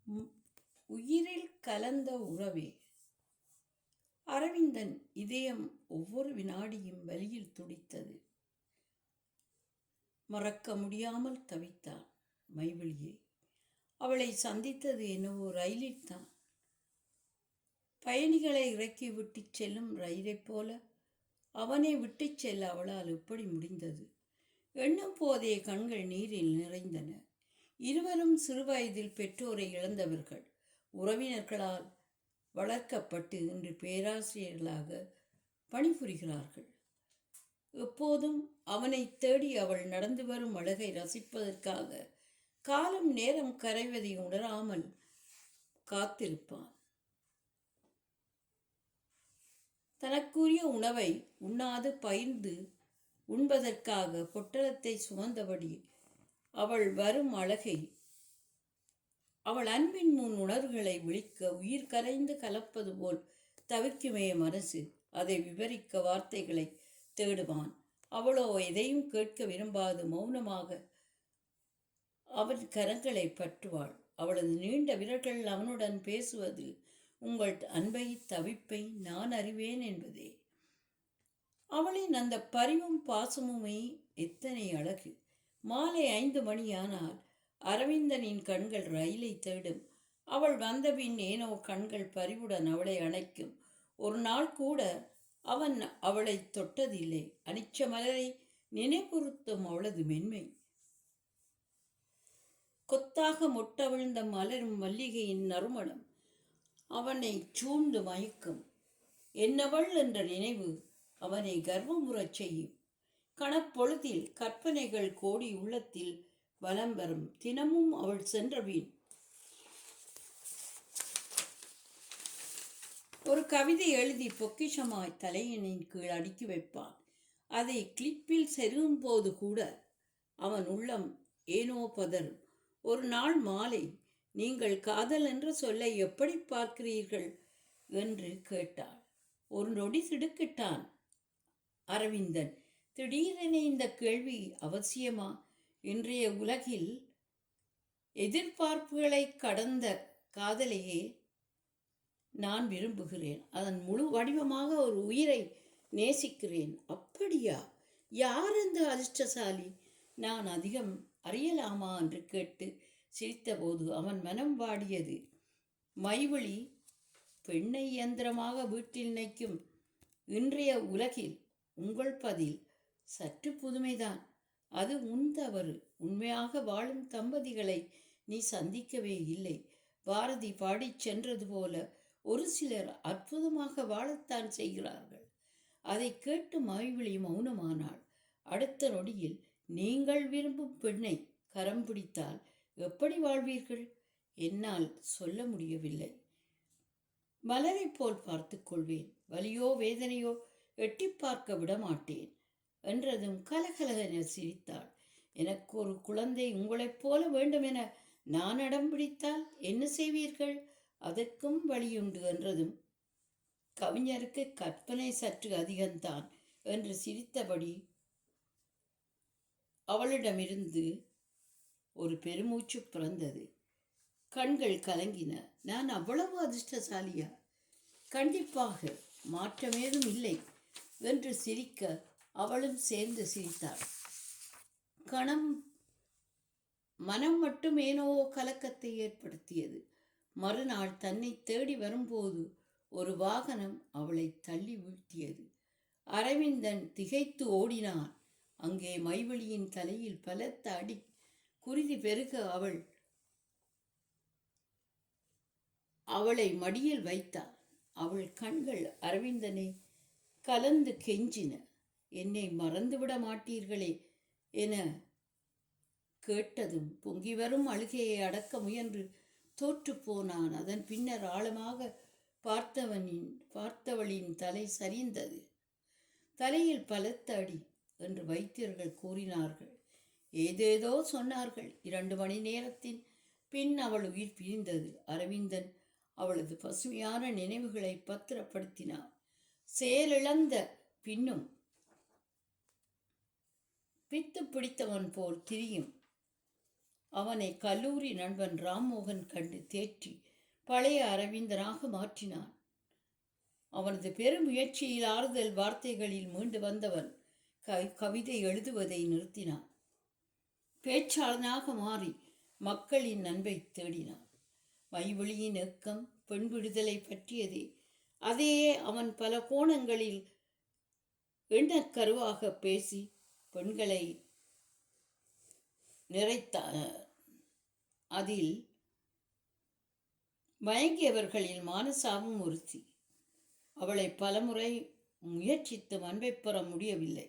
உ- உயிரில் கலந்த உறவே. அரவிந்தன் இதயம் ஒவ்வொரு வினாடியும் வலியில் துடித்தது. மறக்க முடியாமல் தவித்தான் மைவிழியை. அவளை சந்தித்தது என்னவோ ரயிலில்தான். பயணிகளை இறக்கி விட்டுச் செல்லும் ரயிலைப் போல அவனை விட்டுச் செல்ல அவளால் எப்படி முடிந்தது? எண்ணும் போதே கண்கள் நீரில் நிறைந்தன. இருவரும் சிறுவயதில் பெற்றோரை இழந்தவர்கள். உறவினர்களால் வளர்க்கப்பட்டு இன்று பேராசிரியர்களாக பணிபுரிகிறார்கள். எப்போதும் அவனை தேடி அவள் நடந்து வரும் அழகை ரசிப்பதற்காக காலம் நேரம் கரைவதை உணராமல் காத்திருப்பான். தனக்குரிய உணவை உண்ணாது பயிர்ந்து உண்பதற்காக பொட்டலத்தை சுமந்தபடி அவள் வரும் அழகை, அவள் அன்பின் முன் உணர்வுகளை விழிக்க உயிர் கரைந்து கலப்பது போல் தவிக்குமே மனசு. அதை விவரிக்க வார்த்தைகளை தேடுவான். அவளோ எதையும் கேட்க விரும்பாது மௌனமாக அவன் கரங்களை பற்றுவாள். அவளது நீண்ட விரல்கள் அவனுடன் பேசுவது உங்கள் அன்பை தவிப்பை நான் அறிவேன் என்பதே. அவளின் அந்த பரிவும் பாசமுமே எத்தனை அழகு! மாலை 5 மணியானால் அரவிந்தனின் கண்கள் ரயிலை தேடும். அவள் வந்தபின் ஏனோ கண்கள் பரிவுடன் அவளை அணைக்கும். ஒரு நாள் கூட அவன் அவளை தொட்டதில்லை. அனிச்ச மலரை நினைவுறுத்தும் அவளது மென்மை, கொத்தாக மொட்டவிழ்ந்த மலரும் மல்லிகையின் நறுமணம் அவனை சூழ்ந்து மயக்கும். என்னவள் என்ற நினைவு அவனை கர்வமுறச் செய்யும். கணப்பொழுதில் கற்பனைகள் கோடி உள்ளத்தில் வலம் வரும். தினமும் அவள் சென்றபின் ஒரு கவிதை எழுதி பொக்கிஷமாய் தலையணின் கீழ் அடுக்கி வைப்பான். அதை கிளிப்பில் செருகும் போது கூட அவன் உள்ளம் ஏனோ பதறும். ஒரு நாள் மாலை, நீங்கள் காதல் என்ற சொல்லை எப்படி பார்க்கிறீர்கள் என்று கேட்டாள். ஒரு நொடி திடுக்கிட்டான் அரவிந்தன். திடீரென இந்த கேள்வி அவசியமா? இன்றைய உலகில் எதிர்பார்ப்புகளை கடந்த காதலையே நான் விரும்புகிறேன். அதன் முழு வடிவமாக ஒரு உயிரை நேசிக்கிறேன். அப்படியா? யார் அந்த அதிர்ஷ்டசாலி? நான் அதிகம் அறியலாமா என்று கேட்டு சிரித்தபோது அவன் மனம் வாடியது. மைவிழி, பெண்ணை இயந்திரமாக வீட்டில் நிற்கும் இன்றைய உலகில் உங்கள் பதில் சற்று புதுமைதான். அது உன் தவறு. உண்மையாக வாழும் தம்பதிகளை நீ சந்திக்கவே இல்லை. பாரதி பாடிச் சென்றது போல ஒரு சிலர் அற்புதமாக வாழத்தான் செய்கிறார்கள். அதை கேட்டு மைவிழி மௌனமானாள். அடுத்த நொடியில், நீங்கள் விரும்பும் பெண்ணை கரம் பிடித்தால் எப்படி வாழ்வீர்கள்? என்னால் சொல்ல முடியவில்லை. மலரை போல் பார்த்து கொள்வேன். வலியோ வேதனையோ எட்டி பார்க்க விடமாட்டேன் என்றதும் கலகலகென சிரித்தாள். எனக்கு ஒரு குழந்தை உங்களைப் போல வேண்டுமென நான் அடம் பிடித்தால் என்ன செய்வீர்கள்? அதற்கும் வழியுண்டு என்றதும் கவிஞருக்கு கற்பனை சற்று அதிகம்தான் என்று சிரித்தபடி அவளிடமிருந்து ஒரு பெருமூச்சு பிறந்தது. கண்கள் கலங்கின. நான் அவ்வளவு அதிர்ஷ்டசாலியா? கண்டிப்பாக, மாற்றமேதும் இல்லை என்று சிரிக்க அவளும் சேர்ந்து சிரித்தாள். மனம் மட்டும் ஏனோ கலக்கத்தை ஏற்படுத்தியது. மறுநாள் தன்னை தேடி வரும்போது ஒரு வாகனம் அவளை தள்ளி வீழ்த்தியது. அரவிந்தன் திகைத்து ஓடினான். அங்கே மைவிழியின் தலையில் பலத்த அடி. குருதி பெருக அவளை மடியில் வைத்தாள். அவள் கண்கள் அரவிந்தனை கலந்து கெஞ்சின. என்னை மறந்துவிட மாட்டீர்களே என கேட்டதும் பொங்கி வரும் அழுகையை அடக்க முயன்று தோற்றுப்போனான். அதன் பின்னர் ஆழமாக பார்த்தவளின் தலை சரிந்தது. தலையில் பலத்த அடி என்று வைத்தியர்கள் கூறினார்கள். ஏதேதோ சொன்னார்கள். 2 மணி நேரத்தின் பின் அவள் உயிர் பிரிந்தது. அரவிந்தன் அவளது பசுமையான நினைவுகளை பத்திரப்படுத்தினார். செயலிழந்த பின்னும் பித்து பிடித்தவன் போல் திரியும் அவனை கல்லூரி நண்பன் ராம்மோகன் கண்டு தேற்றி பழைய அரவிந்தனாக மாற்றினான். அவனது பெருமுயற்சியில் ஆறுதல் வார்த்தைகளில் மீண்டு வந்தவன் கவிதை எழுதுவதை நிறுத்தினான். பேச்சாளனாக மாறி மக்களின் அன்பை தேடினான். மைவிழியின் ஏக்கம் பெண் விடுதலை பற்றியதே. அதையே அவன் பல கோணங்களில் எண்ணக்கருவாக பேசி பெண்களை நிறைத்தான். அதில் மயங்கியவர்களில் மானசாவும் ஒருத்தி. அவளை பலமுறை முயற்சித்து அன்பை பெற முடியவில்லை.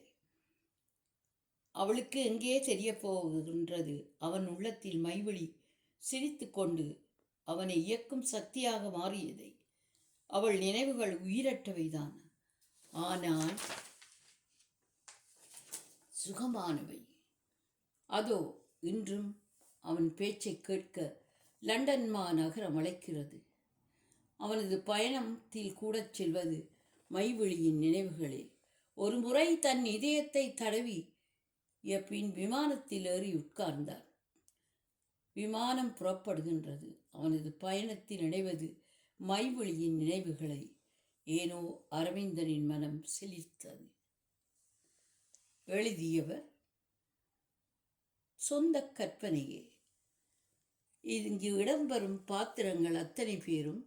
அவளுக்கு எங்கே தெரிய போகின்றது? அவன் உள்ளத்தில் மைவிழி சிரித்து கொண்டு அவனை இயக்கும் சக்தியாக மாறியதை. அவள் நினைவுகள் உயிரற்றவைதான், ஆனால் சுகமானவை. அதோ இன்றும் அவன் பேச்சை கேட்க லண்டன் மாநகரம் அழைக்கிறது. அவனது பயணத்தில் கூட செல்வது மைவிழியின் நினைவுகளே. ஒரு முறை தன் இதயத்தை தடவி பின் விமானத்தில் ஏறி உட்கார்ந்தார். விமானம் புறப்படுகின்றது. அவனது பயணத்தில் இணைவது மைவிழியின் நினைவுகளை. ஏனோ அரவிந்தனின் மனம் சிலிர்த்தது. எழுதியவர் சொந்த கற்பனையே. இங்கு இடம்பெறும் பாத்திரங்கள் அத்தனை பேரும்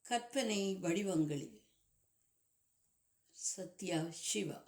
கற்பனை வடிவங்களில். சத்யா சிவா.